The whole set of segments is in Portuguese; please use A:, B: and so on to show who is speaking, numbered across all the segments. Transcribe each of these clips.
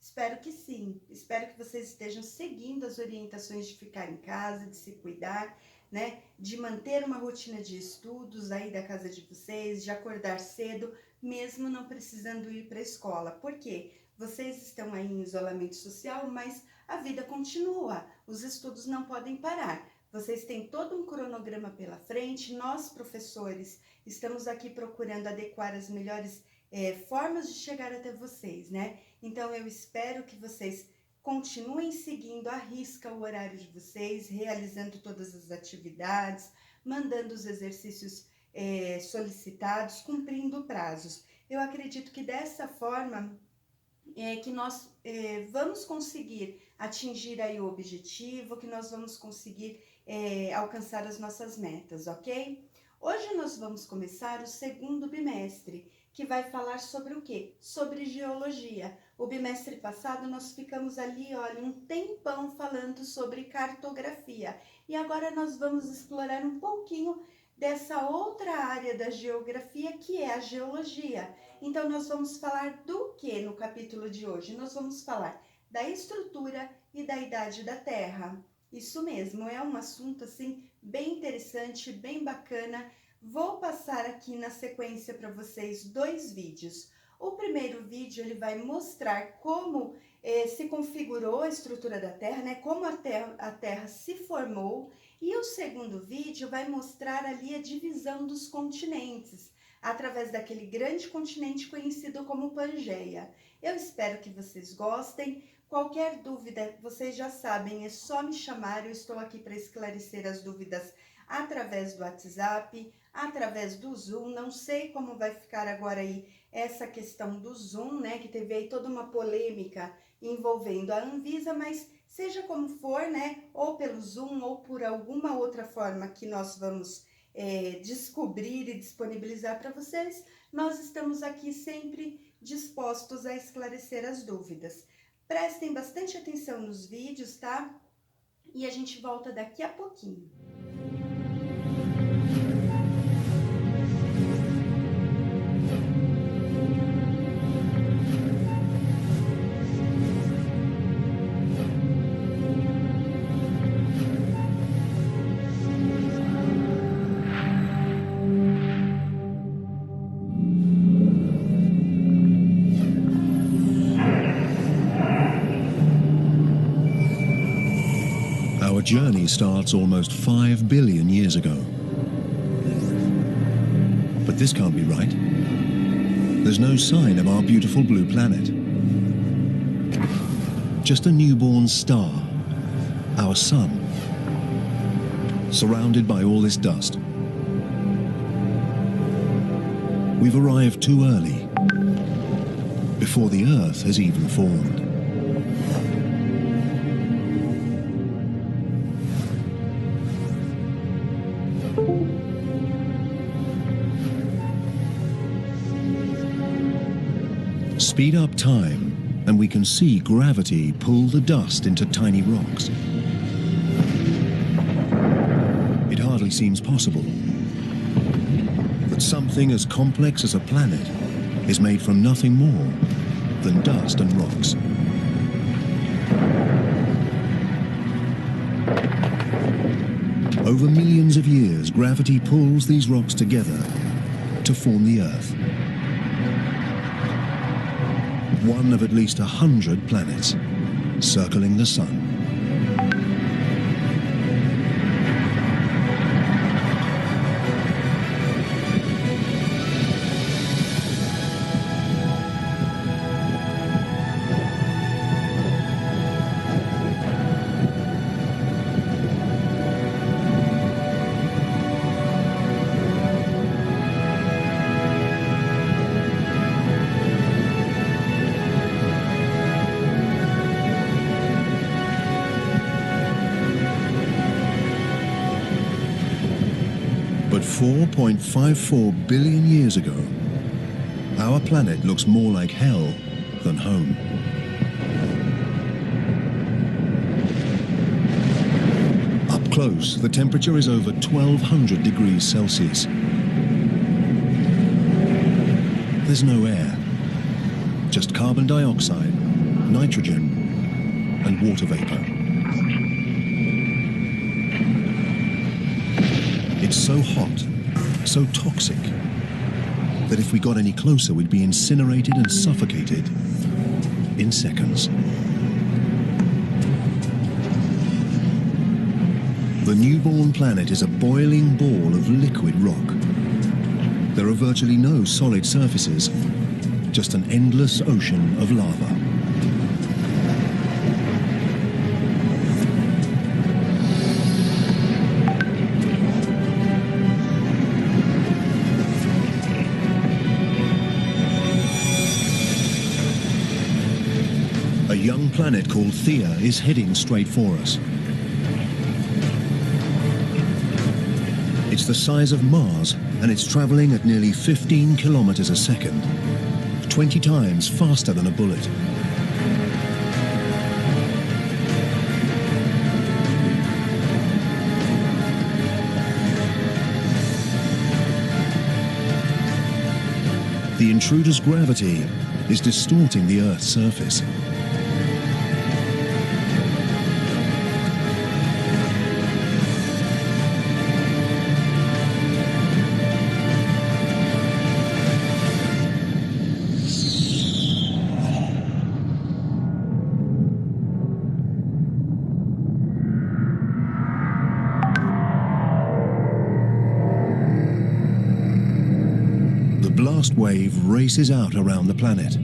A: Espero que sim. Espero que vocês estejam seguindo as orientações de ficar em casa, de se cuidar, né? De manter uma rotina de estudos aí da casa de vocês, de acordar cedo, mesmo não precisando ir para a escola. Por quê? Vocês estão aí em isolamento social, mas a vida continua. Os estudos não podem parar. Vocês têm todo um cronograma pela frente. Nós, professores, estamos aqui procurando adequar as melhores formas de chegar até vocês, né? Então, eu espero que vocês continuem seguindo à risca o horário de vocês, realizando todas as atividades, mandando os exercícios solicitados, cumprindo prazos. Eu acredito que dessa forma que nós vamos conseguir atingir aí o objetivo, que nós vamos conseguir alcançar as nossas metas, ok? Hoje nós vamos começar o segundo bimestre, que vai falar sobre o quê? Sobre geologia. O bimestre passado nós ficamos ali, olha, um tempão falando sobre cartografia. E agora nós vamos explorar um pouquinho dessa outra área da geografia, que é a geologia. Então, nós vamos falar do que no capítulo de hoje? Nós vamos falar da estrutura e da idade da Terra. Isso mesmo, é um assunto assim bem interessante, bem bacana. Vou passar aqui na sequência para vocês 2 vídeos. O primeiro vídeo ele vai mostrar como se configurou a estrutura da Terra, né? Como a terra se formou. E o segundo vídeo vai mostrar ali a divisão dos continentes, através daquele grande continente conhecido como Pangeia. Eu espero que vocês gostem. Qualquer dúvida, vocês já sabem, é só me chamar. Eu estou aqui para esclarecer as dúvidas através do WhatsApp, através do Zoom. Não sei como vai ficar agora aí essa questão do Zoom, né? Que teve aí toda uma polêmica envolvendo a Anvisa, mas seja como for, né? Ou pelo Zoom ou por alguma outra forma que nós vamos descobrir e disponibilizar para vocês, nós estamos aqui sempre dispostos a esclarecer as dúvidas. Prestem bastante atenção nos vídeos, tá? E a gente volta daqui a pouquinho.
B: Our journey starts almost 5 billion years ago. But this can't be right. There's no sign of our beautiful blue planet. Just a newborn star, our sun, surrounded by all this dust. We've arrived too early, before the Earth has even formed. Speed up time, and we can see gravity pull the dust into tiny rocks. It hardly seems possible that something as complex as a planet is made from nothing more than dust and rocks. Over millions of years, gravity pulls these rocks together to form the Earth. One of at least 100 planets circling the sun. But 4.54 billion years ago, our planet looks more like hell than home. Up close, the temperature is over 1200 degrees Celsius. There's no air, just carbon dioxide, nitrogen and water vapor. It's so hot, so toxic, that if we got any closer, we'd be incinerated and suffocated in seconds. The newborn planet is a boiling ball of liquid rock. There are virtually no solid surfaces, just an endless ocean of lava. A young planet called Theia is heading straight for us. It's the size of Mars, and it's traveling at nearly 15 kilometers a second, 20 times faster than a bullet. The intruder's gravity is distorting the Earth's surface. The blast wave races out around the planet.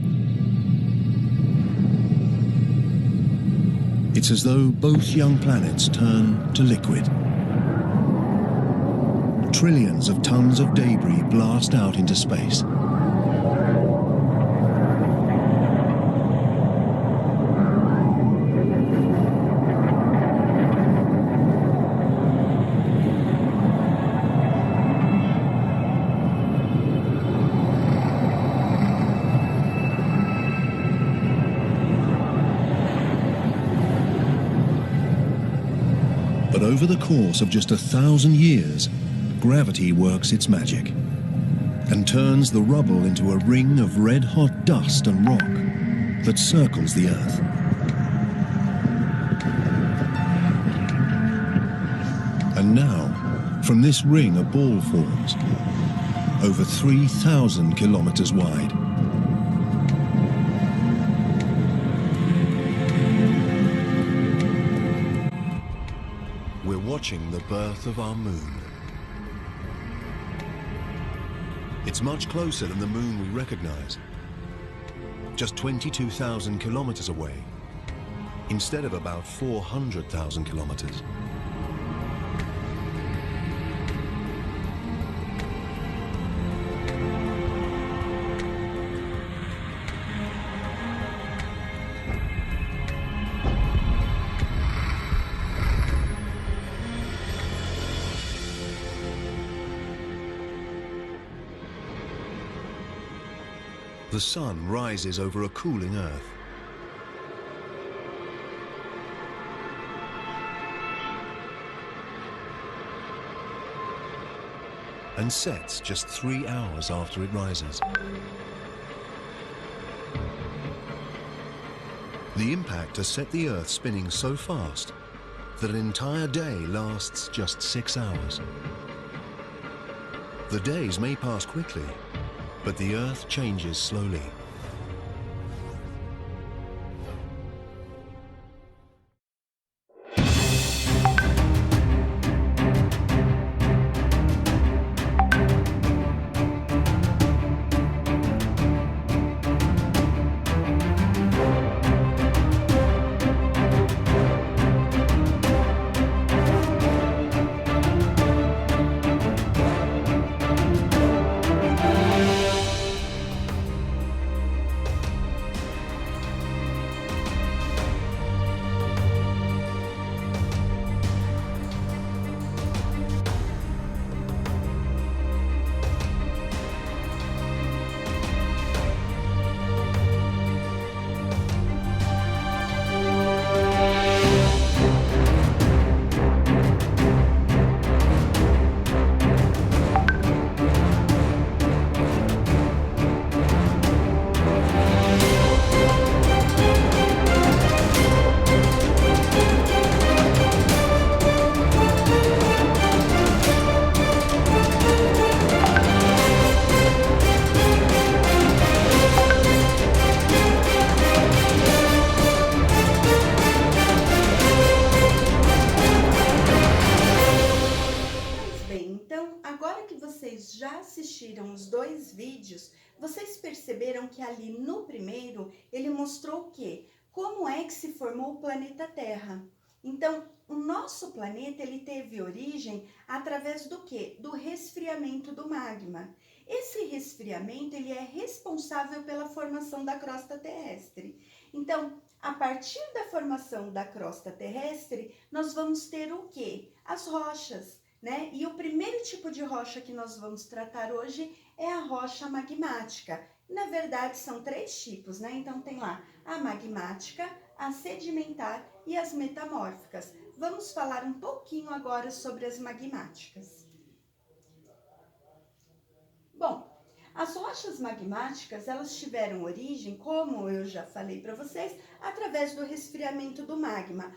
B: It's as though both young planets turn to liquid. Trillions of tons of debris blast out into space. But over the course of just 1,000 years, gravity works its magic and turns the rubble into a ring of red-hot dust and rock that circles the Earth. And now, from this ring a ball forms, over 3,000 kilometers wide. We're watching the birth of our moon. It's much closer than the moon we recognize. Just 22,000 kilometers away, instead of about 400,000 kilometers. The sun rises over a cooling Earth. And sets just 3 hours after it rises. The impact has set the Earth spinning so fast that an entire day lasts just 6 hours. The days may pass quickly, but the Earth changes slowly.
A: assistiram os 2 vídeos, vocês perceberam que ali no primeiro, ele mostrou o quê? Como é que se formou o planeta Terra. Então, o nosso planeta, ele teve origem através do quê? Do resfriamento do magma. Esse resfriamento, ele é responsável pela formação da crosta terrestre. Então, a partir da formação da crosta terrestre, nós vamos ter o quê? As rochas, né? E o primeiro tipo de rocha que nós vamos tratar hoje é a rocha magmática. Na verdade, são 3 tipos, né? Então, tem lá a magmática, a sedimentar e as metamórficas. Vamos falar um pouquinho agora sobre as magmáticas. Bom, as rochas magmáticas, elas tiveram origem, como eu já falei para vocês, através do resfriamento do magma.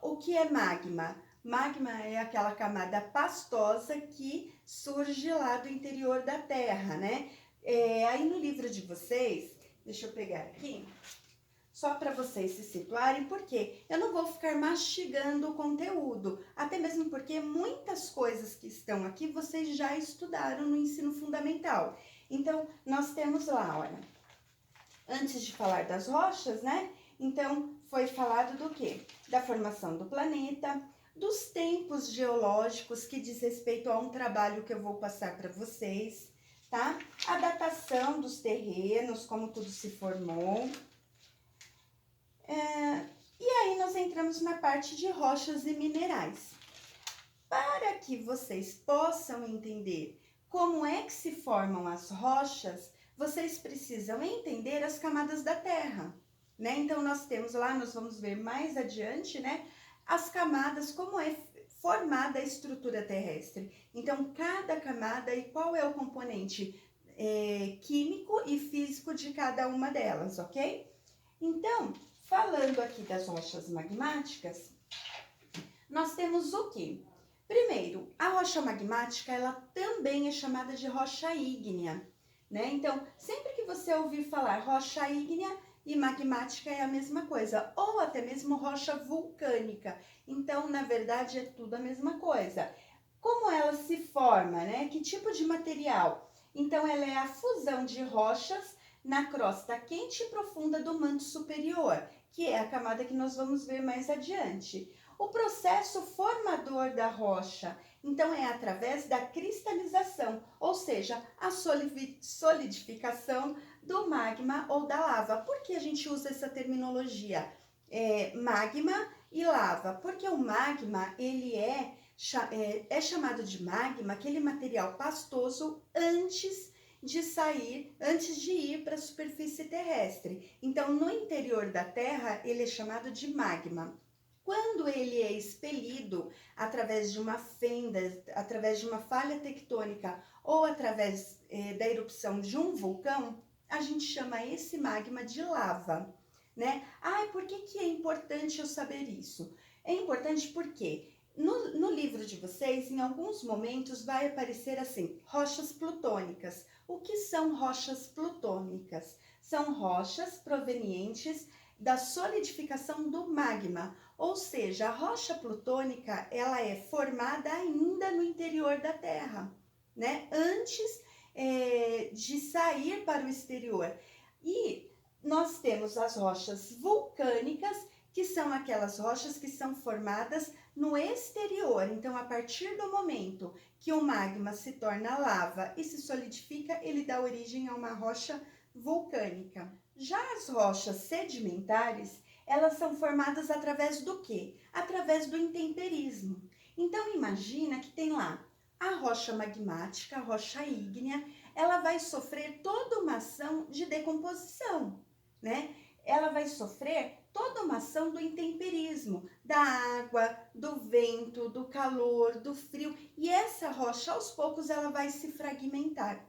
A: O que é magma? Magma é aquela camada pastosa que surge lá do interior da Terra, né? Aí no livro de vocês, deixa eu pegar aqui, só para vocês se situarem, porque eu não vou ficar mastigando o conteúdo, até mesmo porque muitas coisas que estão aqui vocês já estudaram no ensino fundamental. Então, nós temos lá, olha, antes de falar das rochas, né? Então, foi falado do quê? Da formação do planeta, dos tempos geológicos, que diz respeito a um trabalho que eu vou passar para vocês, tá? A datação dos terrenos, como tudo se formou. E aí nós entramos na parte de rochas e minerais. Para que vocês possam entender como é que se formam as rochas, vocês precisam entender as camadas da Terra, né? Então nós temos lá, nós vamos ver mais adiante, né? As camadas, como é formada a estrutura terrestre. Então cada camada e qual é o componente químico e físico de cada uma delas, ok? Então, falando aqui das rochas magmáticas, nós temos o quê? Primeiro, a rocha magmática, ela também é chamada de rocha ígnea, né? Então, sempre que você ouvir falar rocha ígnea e magmática é a mesma coisa, ou até mesmo rocha vulcânica. Então, na verdade, é tudo a mesma coisa. Como ela se forma, né? Que tipo de material? Então, ela é a fusão de rochas na crosta quente e profunda do manto superior, que é a camada que nós vamos ver mais adiante. O processo formador da rocha, então, é através da cristalização, ou seja, a solidificação do magma ou da lava. Por que a gente usa essa terminologia? Magma e lava, porque o magma, ele é chamado de magma, aquele material pastoso antes de ir para a superfície terrestre. Então, no interior da Terra, ele é chamado de magma. Quando ele é expelido através de uma fenda, através de uma falha tectônica ou através da erupção de um vulcão, a gente chama esse magma de lava, né? Por que é importante eu saber isso? É importante porque no livro de vocês, em alguns momentos, vai aparecer assim, rochas plutônicas. O que são rochas plutônicas? São rochas provenientes da solidificação do magma, ou seja, a rocha plutônica, ela é formada ainda no interior da Terra, né? Antes de sair para o exterior. E nós temos as rochas vulcânicas, que são aquelas rochas que são formadas no exterior. Então, a partir do momento que o magma se torna lava e se solidifica, ele dá origem a uma rocha vulcânica. Já as rochas sedimentares, elas são formadas através do quê? Através do intemperismo. Então, imagina que tem lá a rocha magmática, a rocha ígnea, ela vai sofrer toda uma ação de decomposição, né? Ela vai sofrer toda uma ação do intemperismo, da água, do vento, do calor, do frio. E essa rocha, aos poucos, ela vai se fragmentar.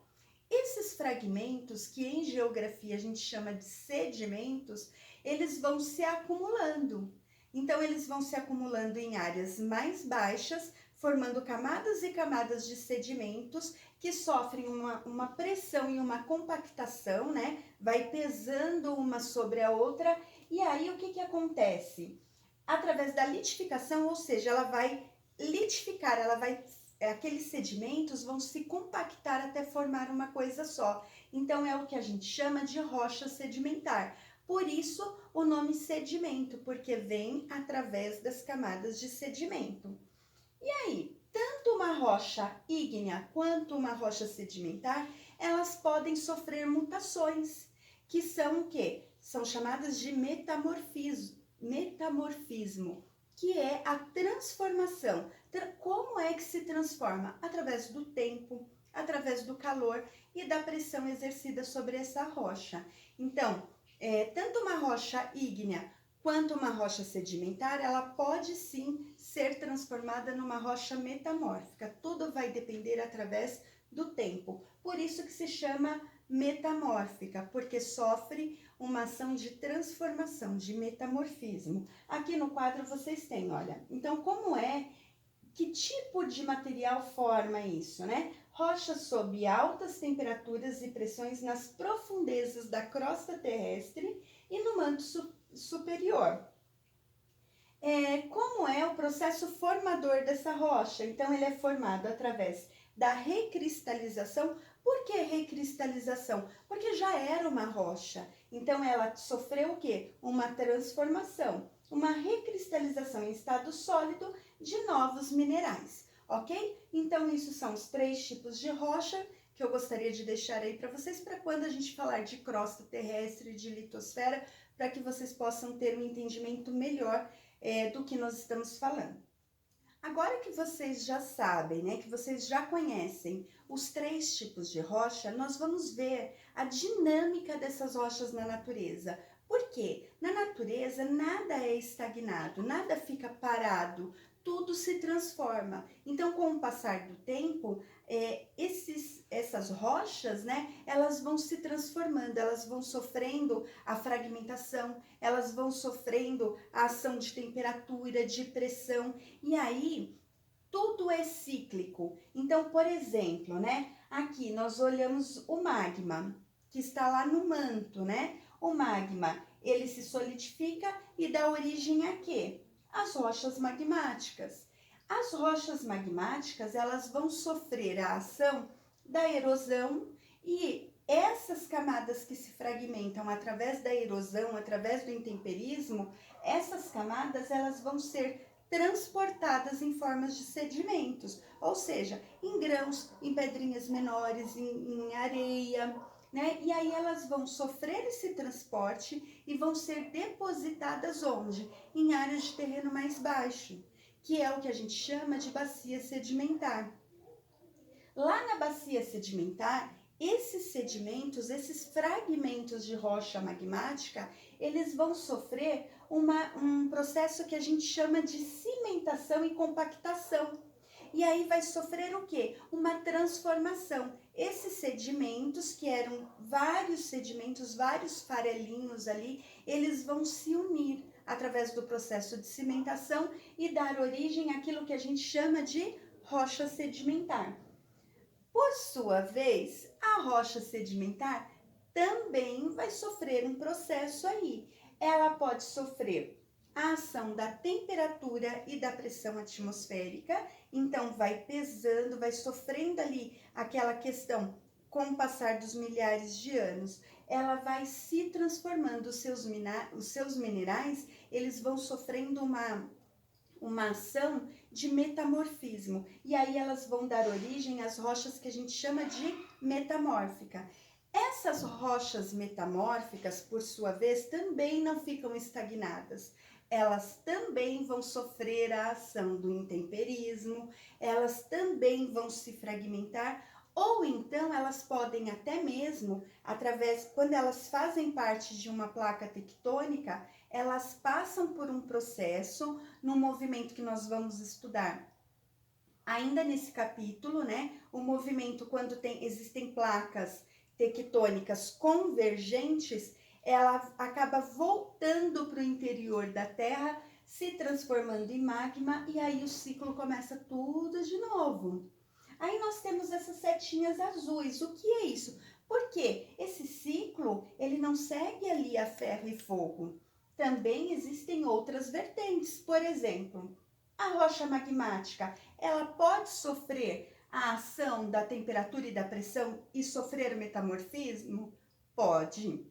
A: Esses fragmentos, que em geografia a gente chama de sedimentos, eles vão se acumulando. Então, eles vão se acumulando em áreas mais baixas, formando camadas e camadas de sedimentos que sofrem uma pressão e uma compactação, né? Vai pesando uma sobre a outra. E aí, o que acontece? Através da litificação, ou seja, ela vai litificar, ela vai aqueles sedimentos vão se compactar até formar uma coisa só. Então, é o que a gente chama de rocha sedimentar. Por isso, o nome sedimento, porque vem através das camadas de sedimento. E aí, tanto uma rocha ígnea quanto uma rocha sedimentar, elas podem sofrer mutações, que são o quê? São chamadas de metamorfismo, que é a transformação. Como é que se transforma? Através do tempo, através do calor e da pressão exercida sobre essa rocha. Então, tanto uma rocha ígnea quanto uma rocha sedimentar, ela pode sim ser transformada numa rocha metamórfica. Tudo vai depender através do tempo. Por isso que se chama metamórfica, porque sofre uma ação de transformação, de metamorfismo. Aqui no quadro vocês têm, olha. Então, que tipo de material forma isso, né? Rocha sob altas temperaturas e pressões nas profundezas da crosta terrestre e no manto superior. Como é o processo formador dessa rocha? Então, ele é formado através da recristalização. Por que recristalização? Porque já era uma rocha. Então, ela sofreu o quê? Uma transformação, uma recristalização em estado sólido de novos minerais, ok? Então, isso são os 3 tipos de rocha que eu gostaria de deixar aí para vocês, para quando a gente falar de crosta terrestre, de litosfera, para que vocês possam ter um entendimento melhor do que nós estamos falando. Agora que vocês já sabem, né, que vocês já conhecem os 3 tipos de rocha, nós vamos ver a dinâmica dessas rochas na natureza. Por quê? Na natureza nada é estagnado, nada fica parado, tudo se transforma. Então, com o passar do tempo, essas rochas, né, elas vão se transformando, elas vão sofrendo a fragmentação, elas vão sofrendo a ação de temperatura, de pressão, e aí tudo é cíclico. Então, por exemplo, né, aqui nós olhamos o magma, que está lá no manto, né? O magma, ele se solidifica e dá origem a quê? As rochas magmáticas. As rochas magmáticas, elas vão sofrer a ação da erosão e essas camadas que se fragmentam através da erosão, através do intemperismo, essas camadas, elas vão ser transportadas em formas de sedimentos, ou seja, em grãos, em pedrinhas menores, em areia, né? E aí elas vão sofrer esse transporte e vão ser depositadas onde? Em áreas de terreno mais baixo, que é o que a gente chama de bacia sedimentar. Lá na bacia sedimentar, esses sedimentos, esses fragmentos de rocha magmática, eles vão sofrer um processo que a gente chama de cimentação e compactação. E aí vai sofrer o quê? Uma transformação. Esses sedimentos, que eram vários sedimentos, vários farelinhos ali, eles vão se unir através do processo de cimentação e dar origem àquilo que a gente chama de rocha sedimentar. Por sua vez, a rocha sedimentar também vai sofrer um processo aí. Ela pode sofrer a ação da temperatura e da pressão atmosférica, então vai pesando, vai sofrendo ali aquela questão com o passar dos milhares de anos. Ela vai se transformando, os seus minerais, eles vão sofrendo uma ação de metamorfismo. E aí elas vão dar origem às rochas que a gente chama de metamórfica. Essas rochas metamórficas, por sua vez, também não ficam estagnadas. Elas também vão sofrer a ação do intemperismo, elas também vão se fragmentar, ou então elas podem até mesmo, quando elas fazem parte de uma placa tectônica, elas passam por um processo, num movimento que nós vamos estudar ainda nesse capítulo, né? O movimento quando existem placas tectônicas convergentes, ela acaba voltando para o interior da Terra, se transformando em magma, e aí o ciclo começa tudo de novo. Aí nós temos essas setinhas azuis. O que é isso? Porque esse ciclo, ele não segue ali a ferro e fogo. Também existem outras vertentes. Por exemplo, A rocha magmática, ela pode sofrer a ação da temperatura e da pressão e sofrer metamorfismo? Pode.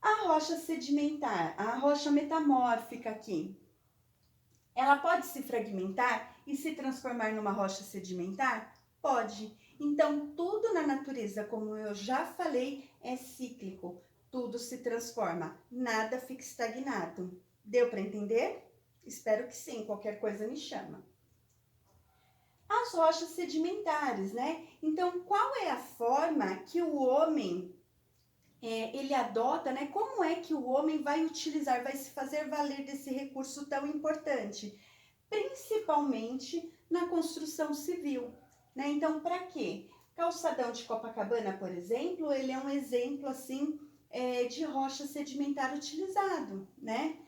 A: A rocha sedimentar, a rocha metamórfica aqui, ela pode se fragmentar e se transformar numa rocha sedimentar? Pode. Então, tudo na natureza, como eu já falei, é cíclico. Tudo se transforma, nada fica estagnado. Deu para entender? Espero que sim, qualquer coisa me chama. As rochas sedimentares, né? Então, qual é a forma que o homem ele adota, né? Como é que o homem vai utilizar, vai se fazer valer desse recurso tão importante? Principalmente na construção civil, né? Então, para quê? Calçadão de Copacabana, por exemplo, ele é um exemplo, assim, de rocha sedimentar utilizado, né?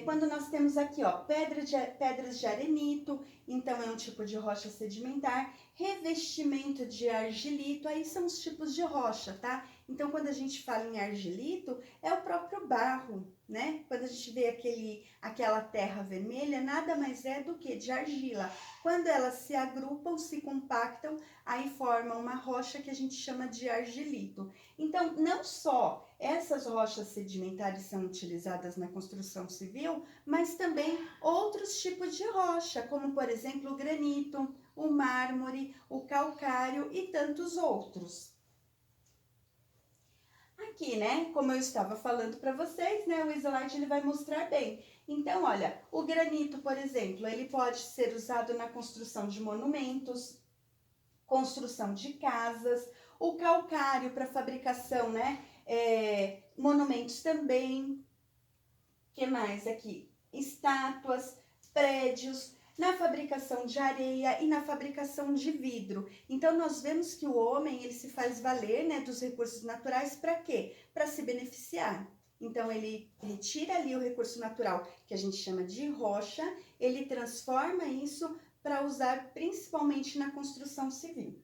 A: Quando nós temos aqui, ó, pedras de arenito, então é um tipo de rocha sedimentar, revestimento de argilito, aí são os tipos de rocha, tá? Então, quando a gente fala em argilito, é o próprio barro, né? Quando a gente vê aquela terra vermelha, nada mais é do que de argila. Quando elas se agrupam, se compactam, aí formam uma rocha que a gente chama de argilito. Então, não só essas rochas sedimentares são utilizadas na construção civil, mas também outros tipos de rocha, como por exemplo o granito, o mármore, o calcário e tantos outros. Aqui, né, como eu estava falando para vocês, né, o slide ele vai mostrar bem. Então, olha, o granito, por exemplo, ele pode ser usado na construção de monumentos, construção de casas, o calcário para fabricação, né, monumentos também. Que mais aqui? Estátuas, prédios, na fabricação de areia e na fabricação de vidro. Então, nós vemos que o homem, ele se faz valer, né, dos recursos naturais para quê? Para se beneficiar. Então, ele retira ali o recurso natural, que a gente chama de rocha, ele transforma isso para usar principalmente na construção civil.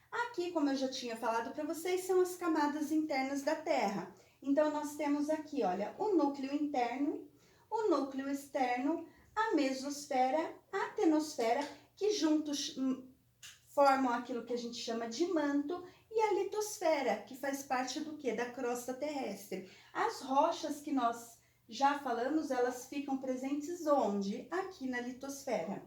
A: Aqui, como eu já tinha falado para vocês, são as camadas internas da Terra. Então, nós temos aqui, olha, o núcleo interno, o núcleo externo, a mesosfera, a atenosfera, que juntos formam aquilo que a gente chama de manto, e a litosfera, que faz parte do quê? Da crosta terrestre. As rochas que nós já falamos, elas ficam presentes onde? Aqui na litosfera.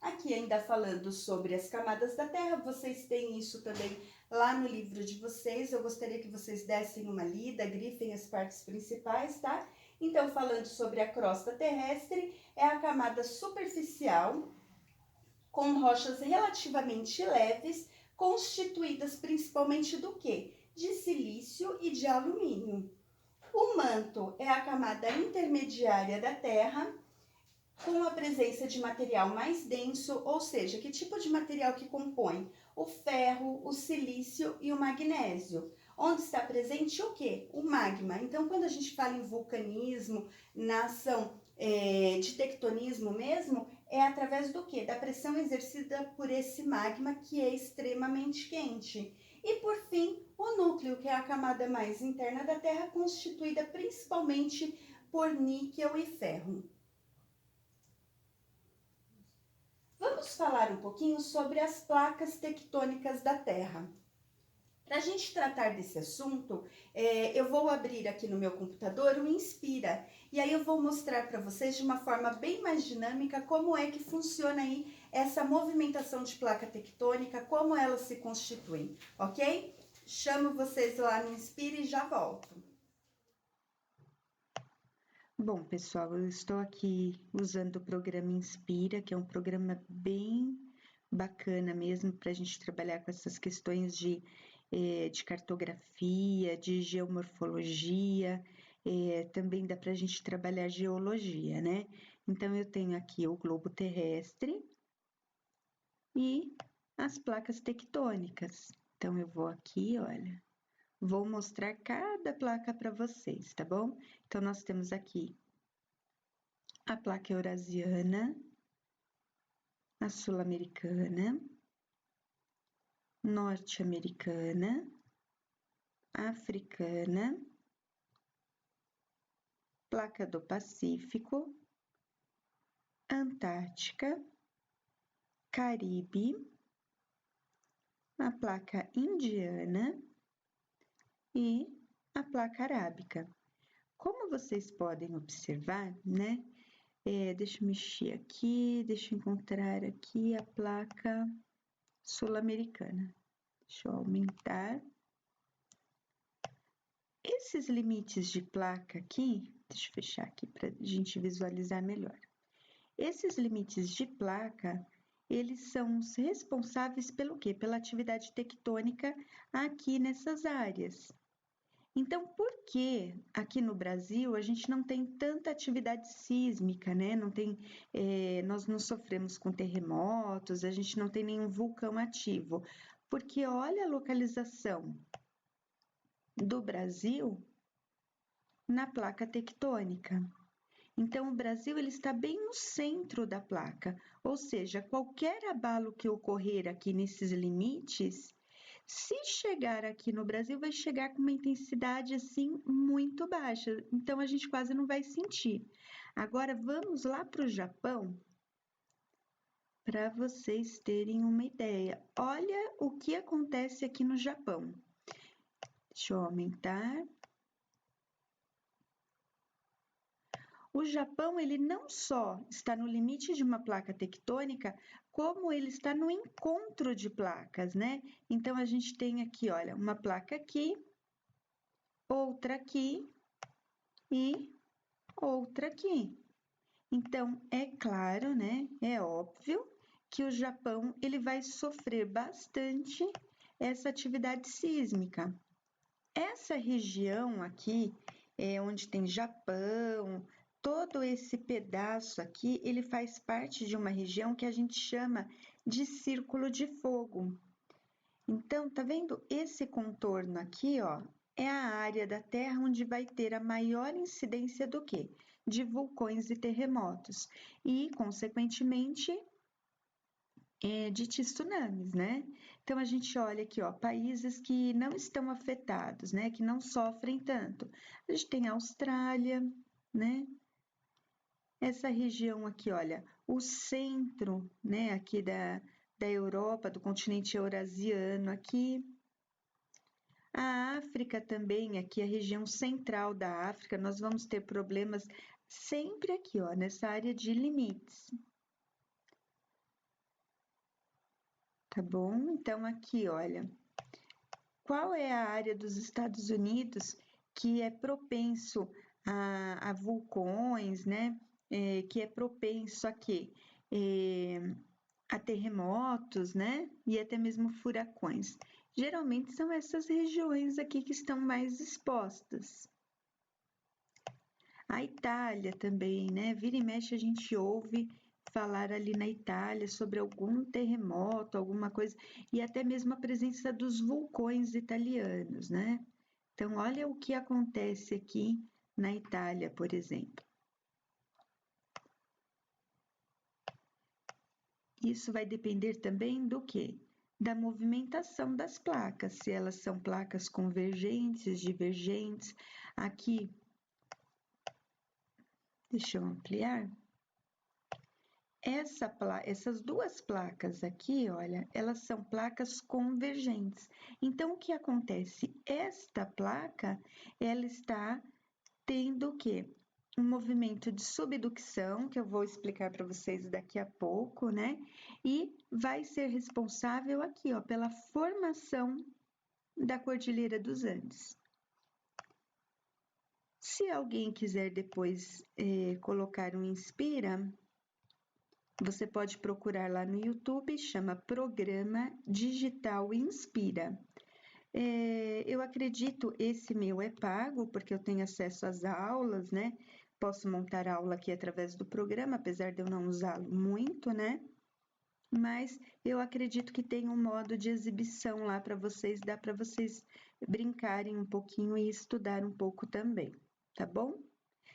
A: Aqui ainda falando sobre as camadas da Terra, vocês têm isso também lá no livro de vocês. Eu gostaria que vocês dessem uma lida, grifem as partes principais, tá? Então, falando sobre a crosta terrestre, é a camada superficial, com rochas relativamente leves, constituídas principalmente do quê? De silício e de alumínio. O manto é a camada intermediária da Terra, com a presença de material mais denso, ou seja, que tipo de material que compõe? O ferro, o silício e o magnésio. Onde está presente o quê? O magma. Então, quando a gente fala em vulcanismo, na ação de tectonismo mesmo, é através do quê? Da pressão exercida por esse magma que é extremamente quente. E por fim, o núcleo, que é a camada mais interna da Terra, constituída principalmente por níquel e ferro. Vamos falar um pouquinho sobre as placas tectônicas da Terra. Para a gente tratar desse assunto, eu vou abrir aqui no meu computador o Inspira, e aí eu vou mostrar para vocês de uma forma bem mais dinâmica como é que funciona aí essa movimentação de placa tectônica, como elas se constituem, ok? Chamo vocês lá no Inspira e já volto. Bom, pessoal, eu estou aqui usando o programa Inspira, que é um programa bem bacana mesmo para a gente trabalhar com essas questões de cartografia, de geomorfologia, também dá para a gente trabalhar geologia, né? Então, eu tenho aqui o globo terrestre e as placas tectônicas. Então, eu vou aqui, olha, vou mostrar cada placa para vocês, tá bom? Então, nós temos aqui a placa eurasiana, a sul-americana, norte-americana, africana,
C: placa do Pacífico, Antártica, Caribe, a placa indiana e a placa arábica. Como vocês podem observar, né? Deixa eu mexer aqui, deixa eu encontrar aqui a placa sul-americana. Deixa eu aumentar. Esses limites de placa aqui, deixa eu fechar aqui para a gente visualizar melhor. Esses limites de placa, eles são os responsáveis pelo quê? Pela atividade tectônica aqui nessas áreas. Então, por que aqui no Brasil a gente não tem tanta atividade sísmica, né? Nós não sofremos com terremotos, a gente não tem nenhum vulcão ativo. Porque olha a localização do Brasil na placa tectônica. Então, o Brasil ele está bem no centro da placa, ou seja, qualquer abalo que ocorrer aqui nesses limites, se chegar aqui no Brasil, vai chegar com uma intensidade assim muito baixa, então a gente quase não vai sentir. Agora, vamos lá para o Japão, para vocês terem uma ideia. Olha o que acontece aqui no Japão. Deixa eu aumentar. O Japão, ele não só está no limite de uma placa tectônica, como ele está no encontro de placas, né? Então, a gente tem aqui, olha, uma placa aqui, outra aqui e outra aqui. Então, é claro, né? É óbvio que o Japão, ele vai sofrer bastante essa atividade sísmica. Essa região aqui, onde tem Japão, todo esse pedaço aqui, ele faz parte de uma região que a gente chama de Círculo de Fogo. Então, tá vendo esse contorno aqui, ó? É a área da Terra onde vai ter a maior incidência do quê? De vulcões e terremotos. E, consequentemente, de tsunamis, né? Então, a gente olha aqui, ó, países que não estão afetados, né? Que não sofrem tanto. A gente tem a Austrália, né? Essa região aqui, olha, o centro, né? Aqui da Europa, do continente eurasiano aqui. A África também, aqui a região central da África, nós vamos ter problemas sempre aqui, ó, nessa área de limites. Tá bom? Então, aqui, olha, qual é a área dos Estados Unidos que é propenso a vulcões, né? Que é propenso a quê? A terremotos, né? E até mesmo furacões. Geralmente são essas regiões aqui que estão mais expostas. A Itália também, né? Vira e mexe a gente ouve falar ali na Itália sobre algum terremoto, alguma coisa, e até mesmo a presença dos vulcões italianos, né? Então, olha o que acontece aqui na Itália, por exemplo. Isso vai depender também do quê? Da movimentação das placas, se elas são placas convergentes, divergentes. Aqui, deixa eu ampliar. Essas duas placas aqui, olha, elas são placas convergentes. Então, o que acontece? Esta placa, ela está tendo o quê? Um movimento de subducção, que eu vou explicar para vocês daqui a pouco, né? E vai ser responsável aqui, ó, pela formação da Cordilheira dos Andes. Se alguém quiser depois colocar um Inspira, você pode procurar lá no YouTube, chama Programa Digital Inspira. Eu acredito, esse meu é pago, porque eu tenho acesso às aulas, né? Posso montar aula aqui através do programa, apesar de eu não usá-lo muito, né? Mas eu acredito que tem um modo de exibição lá para vocês, dá para vocês brincarem um pouquinho e estudar um pouco também, tá bom?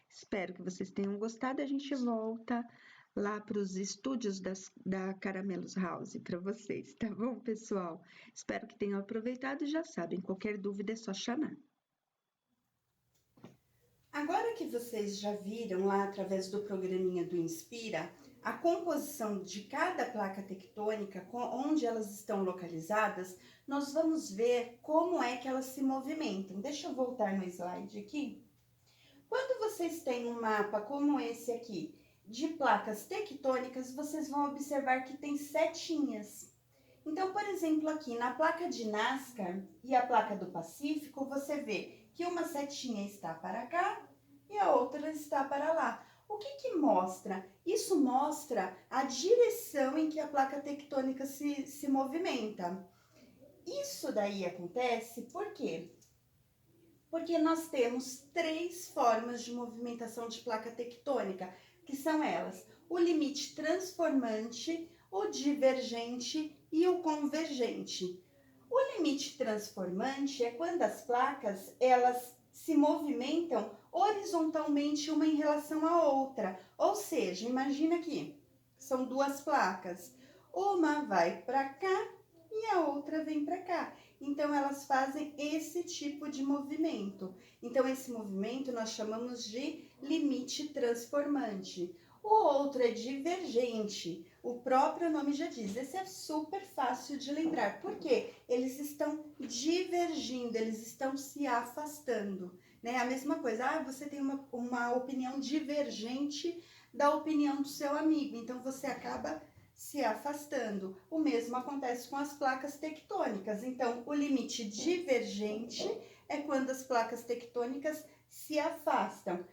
C: Espero que vocês tenham gostado, a gente volta lá para os estúdios da Caramelos House para vocês, tá bom, pessoal? Espero que tenham aproveitado e já sabem, qualquer dúvida é só chamar.
A: Agora que vocês já viram lá através do programinha do Inspira, a composição de cada placa tectônica, onde elas estão localizadas, nós vamos ver como é que elas se movimentam. Deixa eu voltar no slide aqui. Quando vocês têm um mapa como esse aqui, de placas tectônicas, vocês vão observar que tem setinhas. Então, por exemplo, aqui na placa de Nazca e a placa do Pacífico, você vê que uma setinha está para cá e a outra está para lá. O que mostra? Isso mostra a direção em que a placa tectônica se movimenta. Isso daí acontece por quê? Porque nós temos 3 formas de movimentação de placa tectônica, que são elas: o limite transformante, o divergente e o convergente. O limite transformante é quando as placas, elas se movimentam horizontalmente uma em relação à outra. Ou seja, imagina aqui, são 2 placas. Uma vai para cá e a outra vem para cá. Então, elas fazem esse tipo de movimento. Então, esse movimento nós chamamos de limite transformante. O outro é divergente. O próprio nome já diz. Esse é super fácil de lembrar. Por quê? Eles estão divergindo, eles estão se afastando. Né? A mesma coisa, você tem uma opinião divergente da opinião do seu amigo. Então, você acaba se afastando. O mesmo acontece com as placas tectônicas. Então, o limite divergente é quando as placas tectônicas se afastam.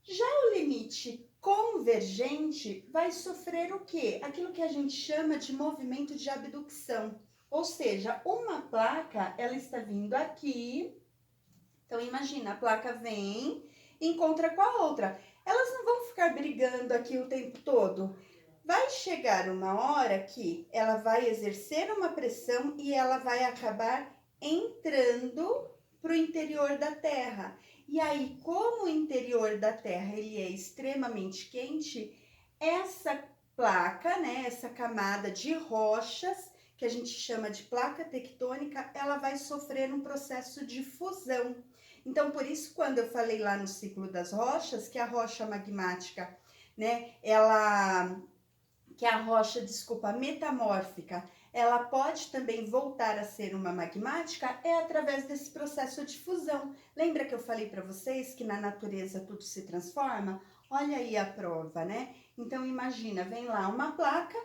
A: Já o limite convergente vai sofrer o quê? Aquilo que a gente chama de movimento de abdução. Ou seja, uma placa, ela está vindo aqui. Então, imagina, a placa vem, encontra com a outra. Elas não vão ficar brigando aqui o tempo todo. Vai chegar uma hora que ela vai exercer uma pressão e ela vai acabar entrando para o interior da Terra. E aí, como o interior da Terra ele é extremamente quente, essa placa, né, essa camada de rochas, que a gente chama de placa tectônica, ela vai sofrer um processo de fusão. Então, por isso, quando eu falei lá no ciclo das rochas, que a rocha magmática, né, metamórfica, ela pode também voltar a ser uma magmática, é através desse processo de fusão. Lembra que eu falei para vocês que na natureza tudo se transforma? Olha aí a prova, né? Então, imagina, vem lá uma placa,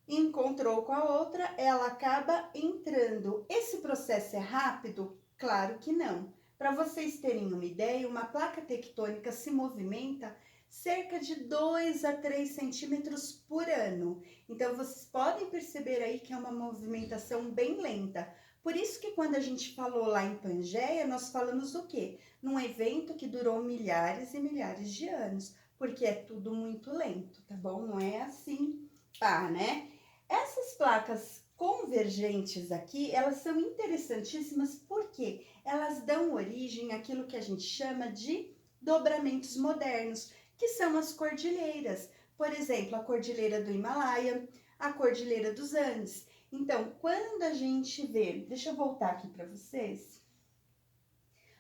A: encontrou com a outra, ela acaba entrando. Esse processo é rápido? Claro que não. Para vocês terem uma ideia, uma placa tectônica se movimenta cerca de 2 a 3 centímetros por ano. Então, vocês podem perceber aí que é uma movimentação bem lenta. Por isso que quando a gente falou lá em Pangeia, nós falamos do quê? Num evento que durou milhares e milhares de anos, porque é tudo muito lento, tá bom? Não é assim, pá, né? Essas placas convergentes aqui, elas são interessantíssimas porque elas dão origem àquilo que a gente chama de dobramentos modernos, que são as cordilheiras. Por exemplo, a cordilheira do Himalaia, a cordilheira dos Andes. Então, quando a gente vê, deixa eu voltar aqui para vocês.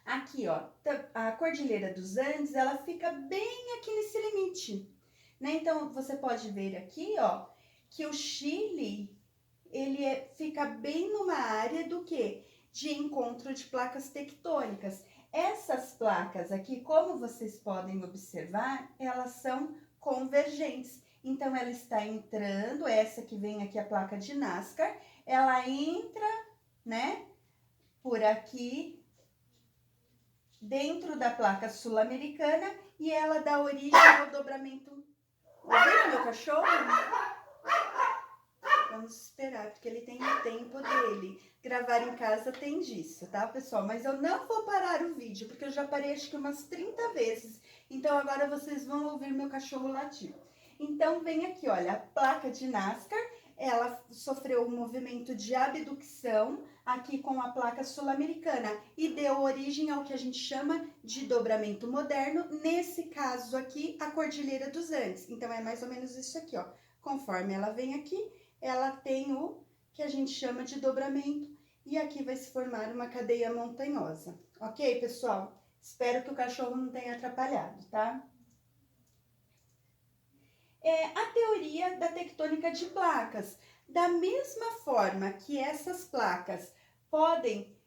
A: Aqui, ó, a cordilheira dos Andes, ela fica bem aqui nesse limite, né? Então, você pode ver aqui, ó, que o Chile, ele fica bem numa área do quê? De encontro de placas tectônicas. Essas placas aqui, como vocês podem observar, elas são convergentes. Então, ela está entrando, essa que vem aqui, a placa de Nazca, ela entra, né, por aqui, dentro da placa sul-americana, e ela dá origem ao dobramento. Ouviram meu cachorro? Vamos esperar, porque ele tem o tempo dele. Gravar em casa tem disso, tá, pessoal? Mas eu não vou parar o vídeo, porque eu já parei acho que umas 30 vezes. Então, agora vocês vão ouvir meu cachorro latir. Então, vem aqui, olha, a placa de Nazca, ela sofreu um movimento de abdução aqui com a placa sul-americana e deu origem ao que a gente chama de dobramento moderno, nesse caso aqui, a Cordilheira dos Andes. Então, é mais ou menos isso aqui, ó. Conforme ela vem aqui, ela tem o que a gente chama de dobramento e aqui vai se formar uma cadeia montanhosa. Ok, pessoal? Espero que o cachorro não tenha atrapalhado, tá? A teoria da tectônica de placas. Da mesma forma que essas placas podem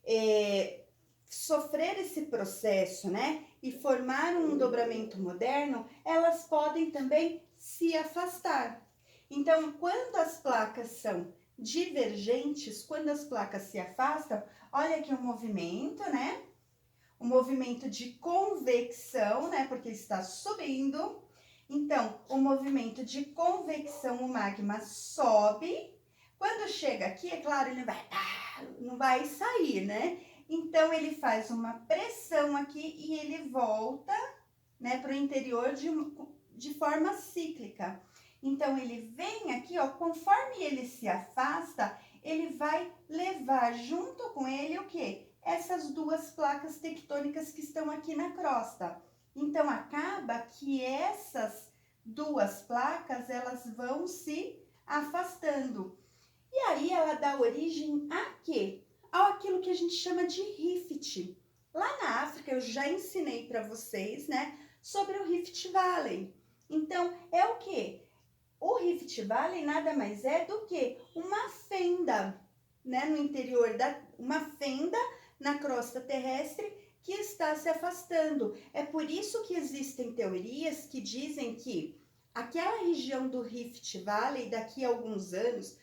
A: sofrer esse processo, né, e formar um dobramento moderno, elas podem também se afastar. Então, quando as placas são divergentes, quando as placas se afastam, olha aqui o movimento, né? O movimento de convecção, né? Porque está subindo. Então, o movimento de convecção, o magma sobe. Quando chega aqui, é claro, ele não vai sair, né? Então, ele faz uma pressão aqui e ele volta, né, para o interior de forma cíclica. Então, ele vem aqui, ó, conforme ele se afasta, ele vai levar junto com ele o quê? Essas duas placas tectônicas que estão aqui na crosta. Então, acaba que essas duas placas, elas vão se afastando. E aí, ela dá origem a quê? Aquilo que a gente chama de rift. Lá na África, eu já ensinei para vocês, né, sobre o Rift Valley. Então, é o quê? O Rift Valley nada mais é do que uma fenda, né, no interior uma fenda na crosta terrestre que está se afastando. É por isso que existem teorias que dizem que aquela região do Rift Valley, daqui a alguns anos,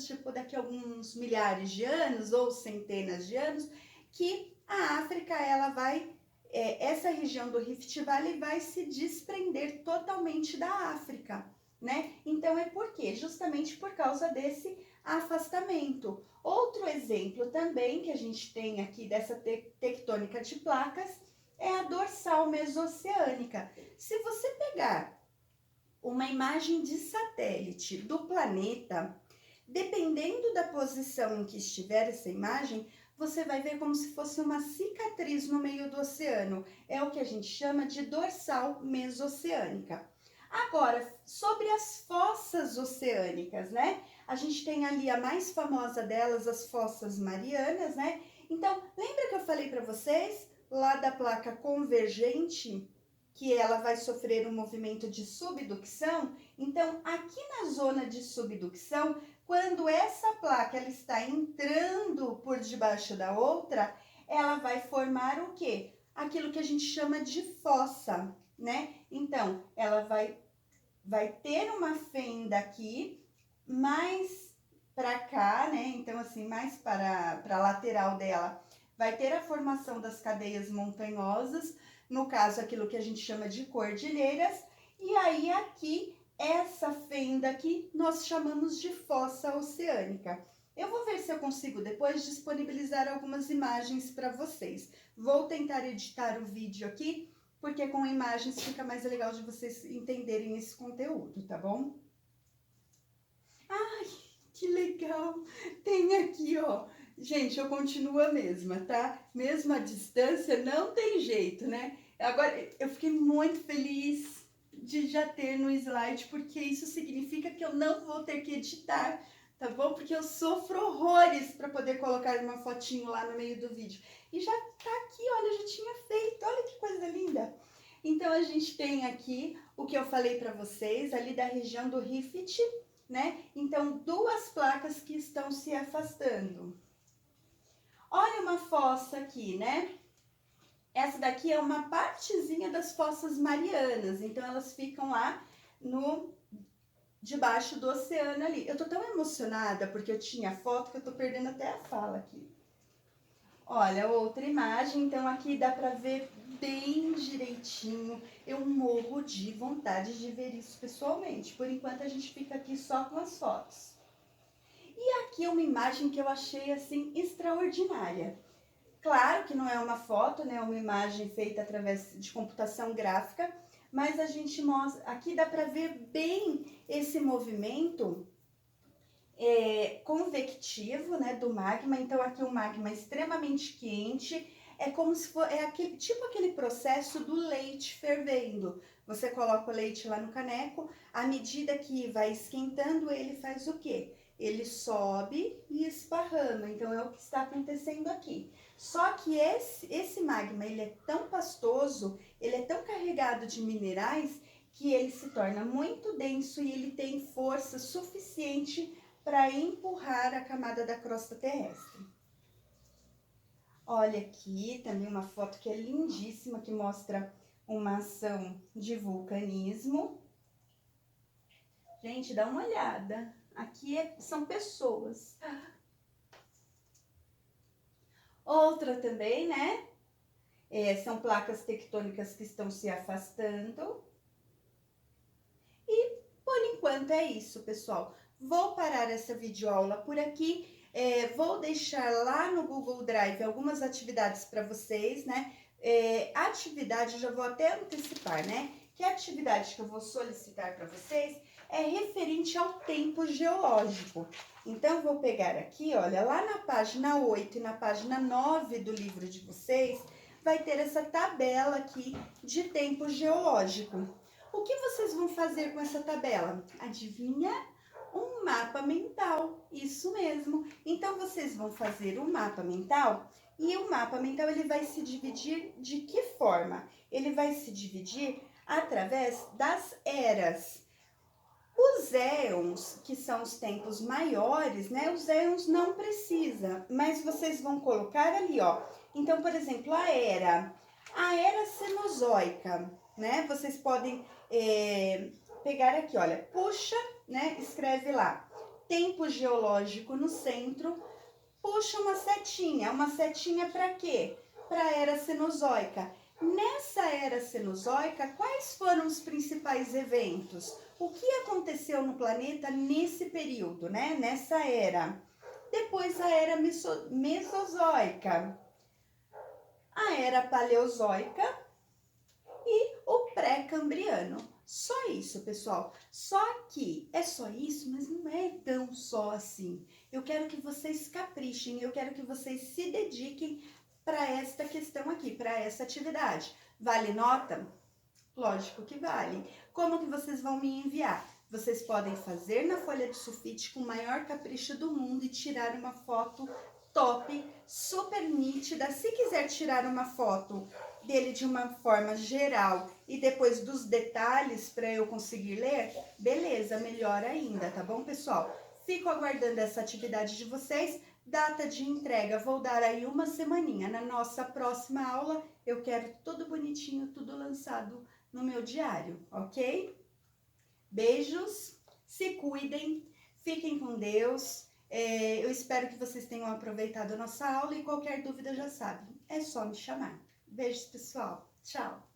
A: tipo daqui a alguns milhares de anos ou centenas de anos, que a África, ela vai, essa região do Rift Valley vai se desprender totalmente da África, né? Então, é por quê? Justamente por causa desse afastamento. Outro exemplo também que a gente tem aqui dessa tectônica de placas é a dorsal mesoceânica. Se você pegar uma imagem de satélite do planeta, dependendo da posição em que estiver essa imagem, você vai ver como se fosse uma cicatriz no meio do oceano. É o que a gente chama de dorsal mesoceânica. Agora, sobre as fossas oceânicas, né? A gente tem ali a mais famosa delas, as fossas marianas, né? Então, lembra que eu falei para vocês lá da placa convergente, que ela vai sofrer um movimento de subducção? Então, aqui na zona de subducção, quando essa placa ela está entrando por debaixo da outra, ela vai formar o quê? Aquilo que a gente chama de fossa, né? Então, ela vai ter uma fenda aqui, mais para cá, né? Então, assim, mais para a lateral dela, vai ter a formação das cadeias montanhosas, no caso, aquilo que a gente chama de cordilheiras, e aí aqui, essa fenda aqui, nós chamamos de fossa oceânica. Eu vou ver se eu consigo depois disponibilizar algumas imagens para vocês. Vou tentar editar o vídeo aqui, porque com imagens fica mais legal de vocês entenderem esse conteúdo, tá bom? Ai, que legal! Tem aqui, ó. Gente, eu continuo a mesma, tá? Mesmo à distância, não tem jeito, né? Agora, eu fiquei muito feliz de já ter no slide, porque isso significa que eu não vou ter que editar, tá bom? Porque eu sofro horrores para poder colocar uma fotinho lá no meio do vídeo. E já tá aqui, olha, já tinha feito, olha que coisa linda. Então, a gente tem aqui o que eu falei para vocês, ali da região do Rift, né? Então, duas placas que estão se afastando. Olha uma fossa aqui, né? Essa daqui é uma partezinha das fossas marianas, então elas ficam lá debaixo do oceano ali. Eu tô tão emocionada porque eu tinha foto que eu tô perdendo até a fala aqui. Olha, outra imagem, então aqui dá pra ver bem direitinho. Eu morro de vontade de ver isso pessoalmente. Por enquanto a gente fica aqui só com as fotos. E aqui é uma imagem que eu achei assim extraordinária. Claro que não é uma foto, né? É uma imagem feita através de computação gráfica, mas a gente mostra, aqui dá para ver bem esse movimento convectivo, né, do magma. Então aqui o magma é extremamente quente, é como se for, tipo aquele processo do leite fervendo. Você coloca o leite lá no caneco, à medida que vai esquentando, ele faz o quê? ele sobe e esparrama. Então, é o que está acontecendo aqui. Só que esse magma, ele é tão pastoso, ele é tão carregado de minerais, que ele se torna muito denso e ele tem força suficiente para empurrar a camada da crosta terrestre. Olha aqui também uma foto que é lindíssima, que mostra uma ação de vulcanismo. Gente, dá uma olhada. Aqui são pessoas. Outra também, né? São placas tectônicas que estão se afastando. E por enquanto é isso, pessoal. Vou parar essa videoaula por aqui. Vou deixar lá no Google Drive algumas atividades para vocês, né? Atividade, eu já vou até antecipar, né? Que a atividade que eu vou solicitar para vocês é referente ao tempo geológico. Então, vou pegar aqui, olha, lá na página 8 e na página 9 do livro de vocês, vai ter essa tabela aqui de tempo geológico. O que vocês vão fazer com essa tabela? Adivinha? Um mapa mental, isso mesmo. Então, vocês vão fazer um mapa mental e o mapa mental ele vai se dividir de que forma? Ele vai se dividir através das eras. Os éons, que são os tempos maiores, né? Os éons não precisa, mas vocês vão colocar ali, ó. Então, por exemplo, a era Cenozoica, né? Vocês podem pegar aqui, olha, puxa, né? Escreve lá, tempo geológico no centro, puxa uma setinha para quê? Para a era Cenozoica. Nessa era Cenozoica, quais foram os principais eventos? O que aconteceu no planeta nesse período, né? Nessa era. Depois a era Mesozoica, a era Paleozoica e o pré-cambriano. Só isso, pessoal. Só que é só isso, mas não é tão só assim. Eu quero que vocês caprichem, eu quero que vocês se dediquem para esta questão aqui, para essa atividade. Vale nota? Lógico que vale. Como que vocês vão me enviar? Vocês podem fazer na folha de sulfite com o maior capricho do mundo e tirar uma foto top, super nítida. Se quiser tirar uma foto dele de uma forma geral e depois dos detalhes para eu conseguir ler, beleza, melhor ainda, tá bom, pessoal? Fico aguardando essa atividade de vocês. Data de entrega, vou dar aí uma semaninha. Na nossa próxima aula, eu quero tudo bonitinho, tudo lançado no meu diário, ok? Beijos, se cuidem, fiquem com Deus. Eu espero que vocês tenham aproveitado a nossa aula e qualquer dúvida já sabe, é só me chamar. Beijos, pessoal. Tchau.